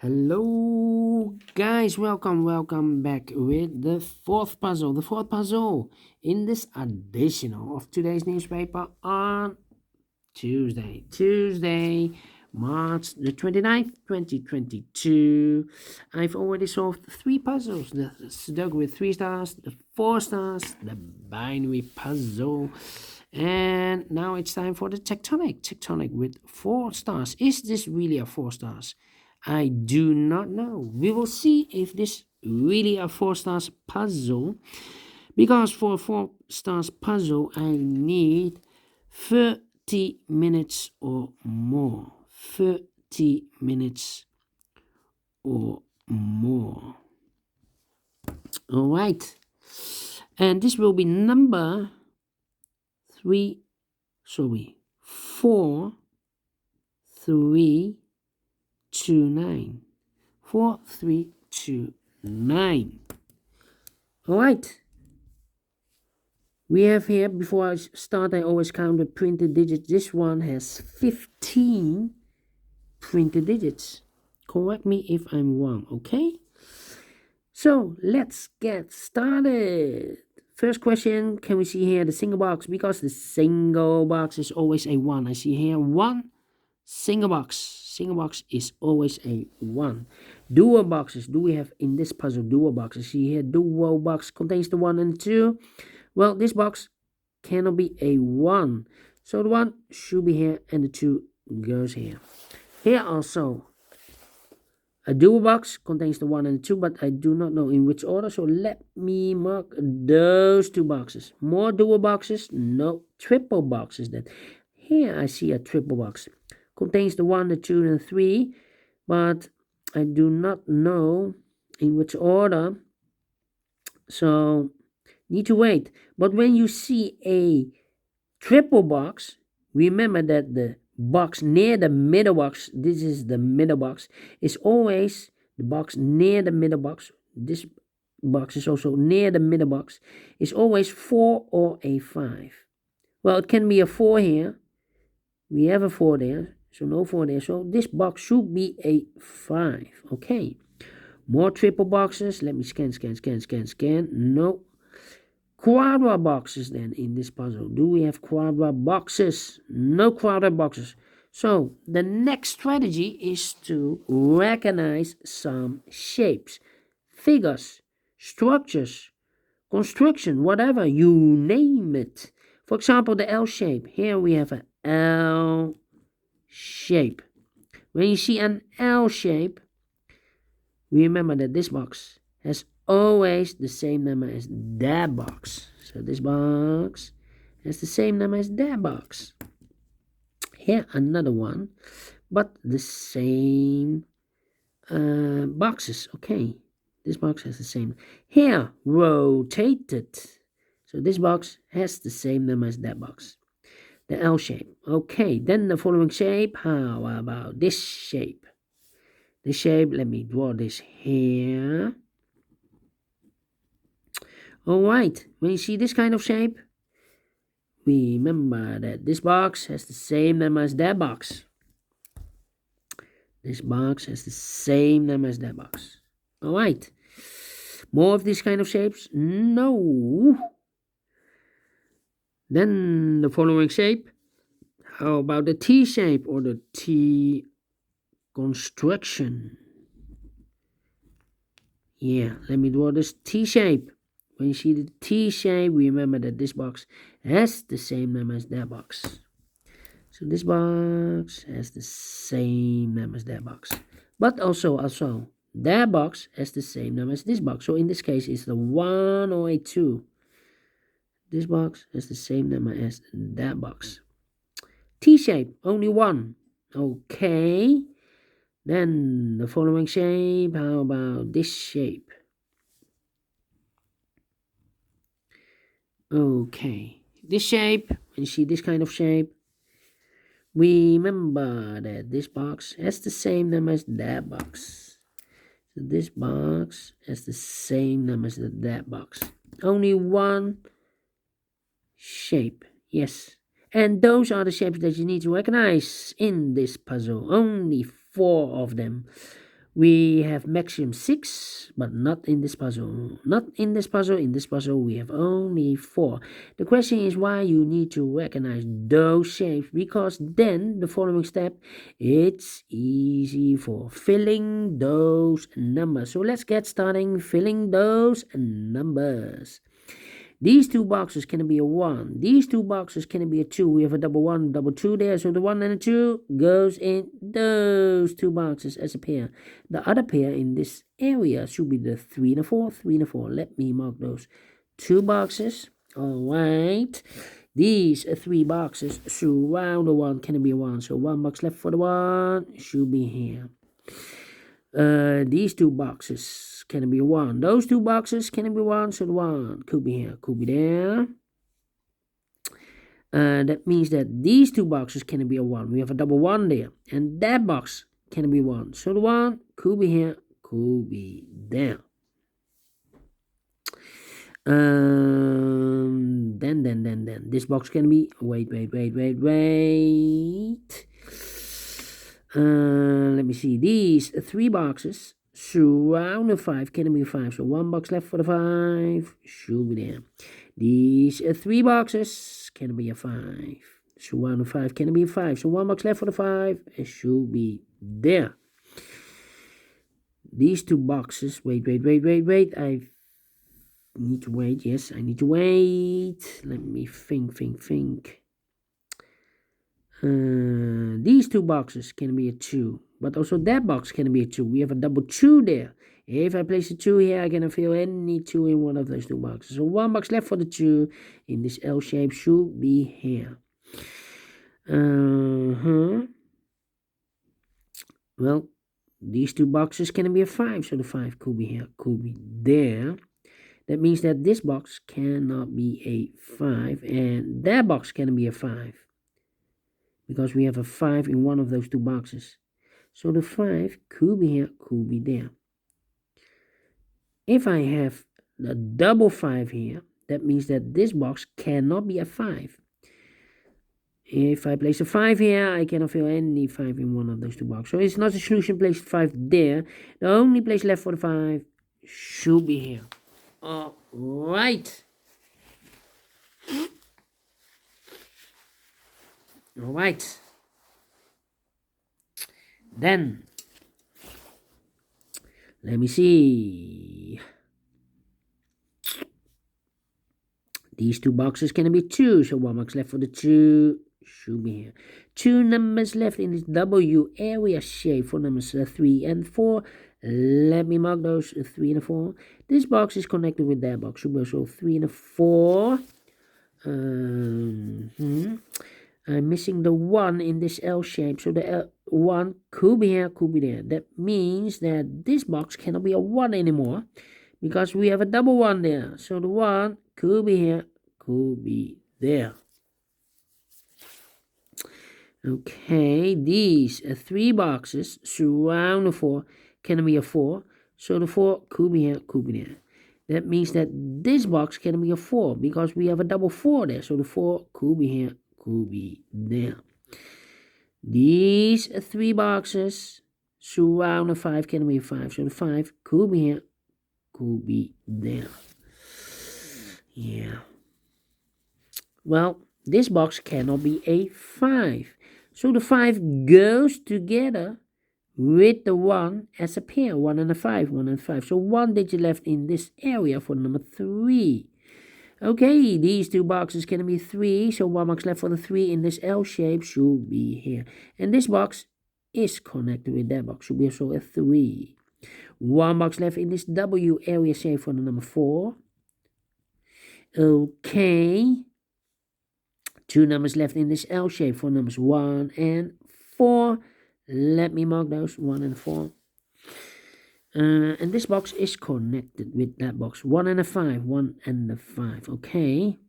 Hello guys, welcome back with the fourth puzzle in this edition of today's newspaper on Tuesday, March the 29th, 2022. I've already solved three puzzles: the Sudoku with 3 stars, the 4 stars, the binary puzzle, and now it's time for the Tectonic with 4 stars. Is this really a 4 stars? I do not know. We will see if this really a 4 stars puzzle, because for a 4 stars puzzle I need 30 minutes or more. 30 minutes or more. All right. And this will be number 4329. 4329. All right. We have here, before I start, I always count the printed digits. This one has 15 printed digits. Correct me if I'm wrong, okay? So let's get started. First question, can we see here the single box? Because the single box is always a 1. I see here 1 single box. Single box is always a 1. Dual boxes. Do we have in this puzzle dual boxes? See here, dual box contains the 1 and 2. Well, this box cannot be a 1. So the 1 should be here and the 2 goes here. Here also, a dual box contains the 1 and the 2, but I do not know in which order. So let me mark those 2 boxes. More dual boxes, no triple boxes then. Here I see a triple box. Contains the 1, the 2, and the 3, but I do not know in which order. So need to wait. But when you see a triple box, remember that the box near the middle box, this is the middle box, is always the box near the middle box. This box is also near the middle box, is always 4 or a 5. Well, it can be a 4 here. We have a 4 there, so no 4 there. So this box should be a 5. Okay. More triple boxes. Let me scan. No. Quadra boxes then in this puzzle. Do we have quadra boxes? No quadra boxes. So the next strategy is to recognize some shapes, figures, structures, construction, whatever, you name it. For example, the L shape. Here we have an L shape. When you see an L shape, remember that this box has always the same number as that box. So this box has the same number as that box. Here another one, but the same boxes. Okay, this box has the same. Here rotated. So this box has the same number as that box. The L shape. Okay, then the following shape. How about this shape? The shape, let me draw this here. All right, when you see this kind of shape, remember that this box has the same number as that box. This box has the same number as that box. All right, more of these kind of shapes? No. Then the following shape. How about the T shape or the T construction? Yeah, let me draw this T shape. When you see the T shape, remember that this box has the same number as that box. So this box has the same number as that box. But also, that box has the same number as this box. So in this case, it's the 1 or a 2. This box has the same number as that box. T shape, only 1. Okay. Then the following shape, how about this shape? Okay, this shape, when you see this kind of shape, remember that this box has the same number as that box. So this box has the same number as that box. Only 1 shape, yes. And those are the shapes that you need to recognize in this puzzle. Only 4 of them. We have maximum 6, but not in this puzzle. Not in this puzzle. In this puzzle, we have only 4. The question is why you need to recognize those shapes, because then the following step, it's easy for filling those numbers. So let's get starting filling those numbers. These two boxes can be a 1. These two boxes can be a 2. We have a double 1, double 2 there. So the 1 and the 2 goes in those two boxes as a pair. The other pair in this area should be the 3 and a 4, 3 and a 4. Let me mark those two boxes. Alright. These 3 boxes surround the 1 can be a 1. So 1 box left for the 1 should be here. These two boxes can be 1. Those two boxes can be 1, so the 1 could be here, could be there. That means that these two boxes can be a 1. We have a double 1 there, and that box can be 1, so the 1 could be here, could be there. Then this box can be wait. Let me see. These 3 boxes surround the 5 can be 5. So 1 box left for the 5 should be there. These 3 boxes can be a 5. Surround the 5 can be a 5. So 1 box left for the 5 it should be there. These 2 boxes. Wait. I need to wait. Yes, I need to wait. Let me think. These 2 boxes can be a 2, but also that box can be a 2. We have a double 2 there. If I place a 2 here, I can fill any 2 in one of those 2 boxes. So 1 box left for the 2 in this L shape should be here. Well, these 2 boxes can be a 5, so the 5 could be here, could be there. That means that this box cannot be a 5, and that box can be a 5. Because we have a 5 in one of those 2 boxes. So the 5 could be here, could be there. If I have the double 5 here, that means that this box cannot be a 5. If I place a 5 here, I cannot fill any 5 in one of those 2 boxes. So it's not a solution place 5 there. The only place left for the 5 should be here. Alright. Alright. Then, let me see. These 2 boxes can be 2, so 1 box left for the 2 should be here. 2 numbers left in this W area shape for numbers 3 and 4. Let me mark those 3 and 4. This box is connected with that box, so also 3 and 4. I'm missing the 1 in this L shape, so the 1 could be here, could be there. That means that this box cannot be a 1 anymore, because we have a double 1 there. So the 1 could be here, could be there. Okay, these 3 boxes surround the 4 can be a 4. So the 4 could be here, could be there. That means that this box can be a 4, because we have a double 4 there. So the 4 could be here, could be there. These 3 boxes surround the 5 can be a 5. So the 5 could be here, could be there. Yeah. Well, this box cannot be a 5. So the 5 goes together with the 1 as a pair. 1 and a 5, 1 and 5. So 1 digit left in this area for number 3. Okay, these 2 boxes can be 3, so 1 box left for the 3 in this L shape should be here. And this box is connected with that box, should be also a 3. 1 box left in this W area shape for the number 4. Okay. 2 numbers left in this L shape for numbers 1 and 4. Let me mark those, 1 and 4. And this box is connected with that box. 1 and a 5, 1 and a 5. Okay.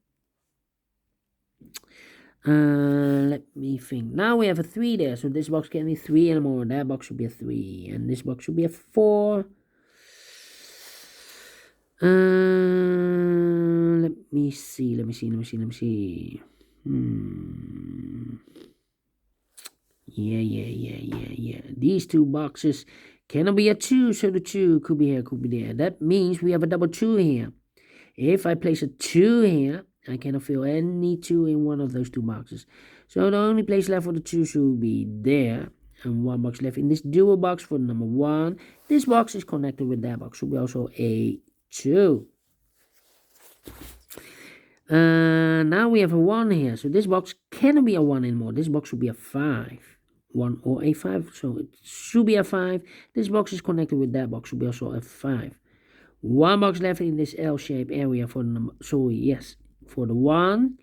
Let me think. Now we have a 3 there. So this box can be 3 and more. That box should be a 3. And this box should be a 4. Let me see. Yeah. These 2 boxes cannot be a 2, so the 2 could be here, could be there. That means we have a double 2 here. If I place a 2 here, I cannot fill any 2 in one of those 2 boxes. So the only place left for the 2 should be there. And 1 box left in this dual box for number 1. This box is connected with that box, should be also a 2. Now we have a 1 here, so this box cannot be a 1 anymore. This box should be a 5. 1 or a 5, so it should be a 5. This box is connected with that box, should be also a 5. 1 box left in this L-shaped area for the number, so yes, for the 1.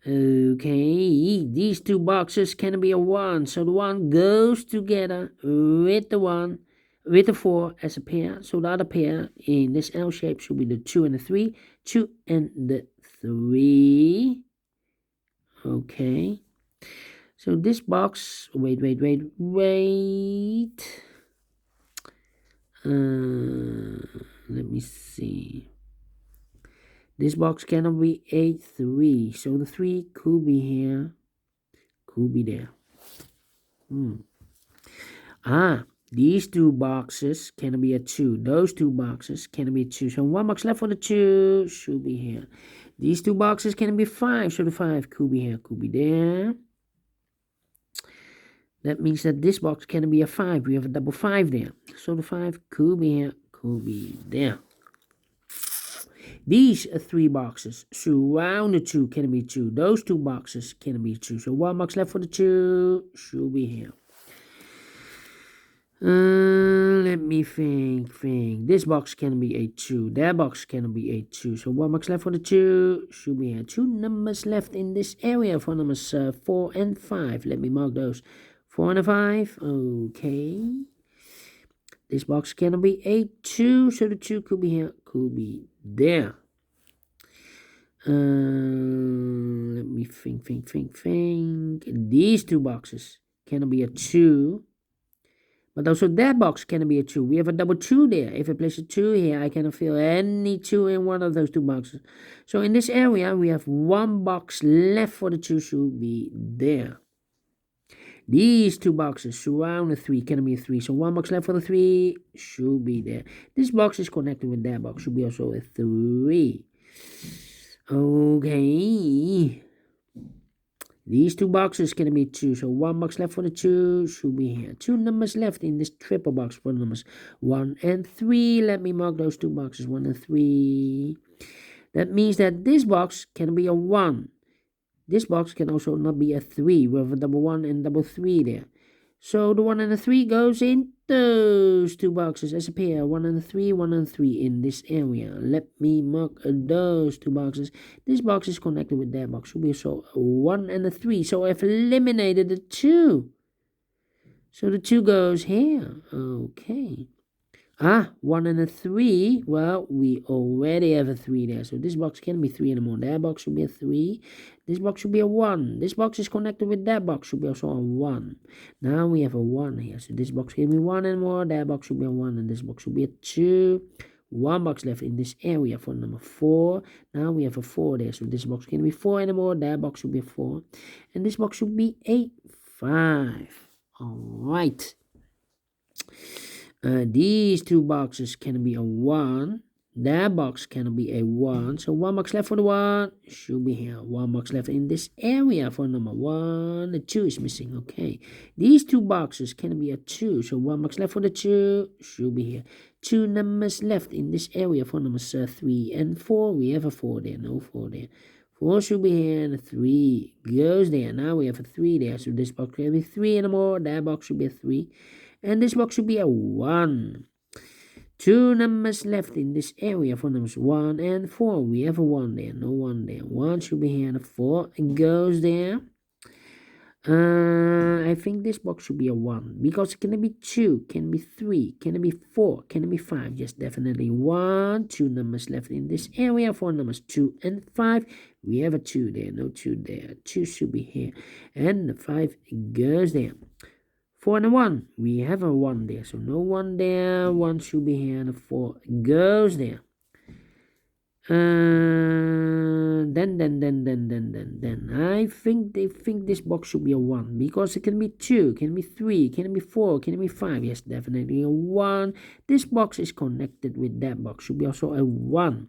Okay, these 2 boxes can be a 1, so the 1 goes together with the 1, with the 4 as a pair. So the other pair in this L shape should be the 2 and the 3, 2 and the 3. Okay, so this box, wait. Let me see. This box cannot be a 3, so the 3 could be here, could be there. These 2 boxes can be a 2. Those 2 boxes can be a 2. So 1 box left for the 2 should be here. These 2 boxes can be 5, so the 5 could be here, could be there. That means that this box can be a 5. We have a double 5 there. So the 5 could be here, could be there. These 3 boxes surround the 2 can be 2. Those 2 boxes can be 2. So 1 box left for the 2 should be here. Let me think. This box can be a 2. That box can be a 2. So 1 box left for the 2 should be here. 2 numbers left in this area for numbers 4 and 5. Let me mark those. 4 and a 5. Okay. This box can be a 2. So the 2 could be here, could be there. Let me think. These 2 boxes can be a 2. But also that box can be a 2. We have a double 2 there. If I place a 2 here, I cannot fill any 2 in one of those 2 boxes. So in this area, we have 1 box left for the 2 should be there. These 2 boxes surround the 3 can be a 3. So 1 box left for the 3 should be there. This box is connected with that box, should be also a 3. Okay. These 2 boxes can be 2, so 1 box left for the 2 should be here. 2 numbers left in this triple box for numbers 1 and 3. Let me mark those 2 boxes, 1 and 3. That means that this box can be a 1. This box can also not be a 3. We have a double 1 and double 3 there. So the 1 and the 3 goes in those 2 boxes as a pair. 1 and 3, 1 and 3 in this area. Let me mark those 2 boxes. This box is connected with that box. Should be so 1 and a 3. So I've eliminated the 2. So the 2 goes here. Okay. 1 and a 3. Well, we already have a 3 there. So this box can be 3 anymore. That box should be a 3. This box should be a 1. This box is connected with that box. Should be also a 1. Now we have a 1 here. So this box can be 1 anymore. That box should be a 1. And this box should be a 2. 1 box left in this area for number 4. Now we have a 4 there. So this box can be 4 anymore. That box should be a 4. And this box should be a 5. Alright. These 2 boxes can be a 1. That box can be a 1. So 1 box left for the 1 should be here. 1 box left in this area for number 1. The 2 is missing. Okay. These 2 boxes can be a 2. So 1 box left for the 2 should be here. 2 numbers left in this area for numbers 3 and 4. We have a 4 there. No 4 there. 4 should be here and a 3 goes there. Now we have a 3 there. So this box can be 3 anymore. That box should be a 3. And this box should be a 1. 2 numbers left in this area for numbers 1 and 4. We have a 1 there. No 1 there. 1 should be here and a 4 goes there. I think this box should be a 1. Because can it be 2? Can it be 3? Can it be 4? Can it be 5? Yes, definitely 1. 2 numbers left in this area for numbers 2 and 5. We have a 2 there. No 2 there. 2 should be here. And the 5 goes there. 4 and a 1. We have a 1 there. So no 1 there. 1 should be here and a 4 goes there. Then I think they think this box should be a 1 because it can be 2, can be 3, can be 4, can be 5. Yes, definitely a 1. This box is connected with that box, should be also a 1.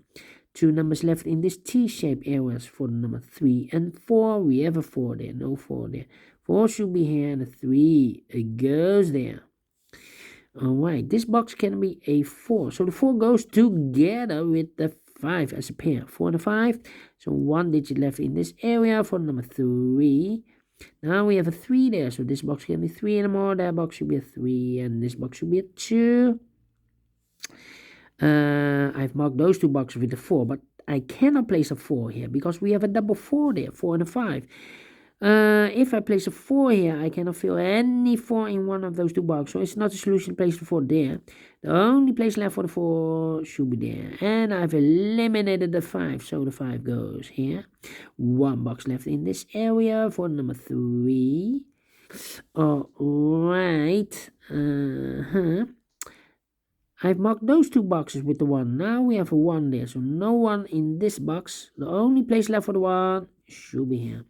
2 numbers left in this T-shaped areas for number 3 and 4. We have a 4 there, no 4 there. 4 should be here and a 3. It goes there. Alright, this box can be a 4. So the 4 goes together with the 5 as a pair. 4 and a 5. So 1 digit left in this area for number 3. Now we have a 3 there. So this box can be 3 and more. That box should be a 3. And this box should be a 2. I've marked those 2 boxes with a 4. But I cannot place a 4 here because we have a double 4 there. 4 and a 5. If I place a 4 here, I cannot fill any 4 in one of those 2 boxes. So it's not a solution to place the 4 there. The only place left for the 4 should be there. And I've eliminated the 5. So the 5 goes here. 1 box left in this area for number 3. Alright. I've marked those 2 boxes with the 1. Now we have a 1 there. So no 1 in this box. The only place left for the 1 should be here.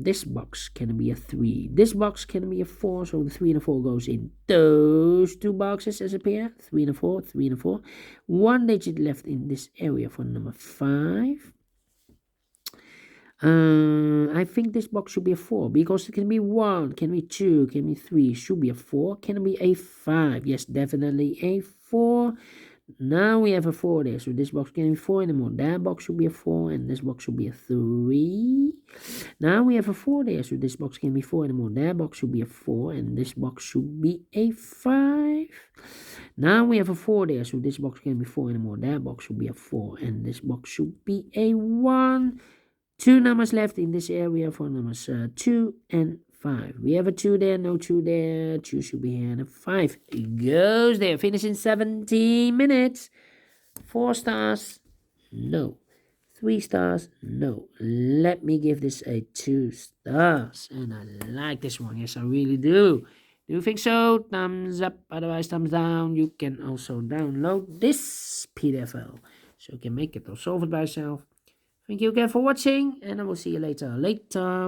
This box can be a 3. This box can be a 4. So the 3 and the 4 goes in those 2 boxes as a pair. 3 and a 4, 3 and a 4. 1 digit left in this area for number 5. I think this box should be a 4 because it can be 1, can be 2, can be 3, should be a 4, can be a 5. Yes, definitely a 4. Now we have a 4 there, so this box can be 4 anymore. That box should be a 4, and this box should be a 3. Now we have a 4 there, so this box can be 4 anymore. That box should be a 4, and this box should be a 5. Now we have a 4 there, so this box can be 4 anymore. That box should be a 4, and this box should be a 1. 2 numbers left in this area for numbers 2 and 5. We have a 2 there, no 2 there. 2 should be here, and a 5 goes there. Finish in 17 minutes. 4 stars, no. 3 stars, no. Let me give this a 2 stars. And I like this one. Yes, I really do. Do you think so? Thumbs up, otherwise thumbs down. You can also download this PDF file, so you can make it or solve it by yourself. Thank you again for watching, and I will see you later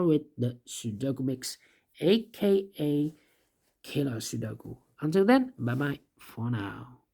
with the Sudoku mix, a.k.a. Killer Sudoku. Until then, bye-bye for now.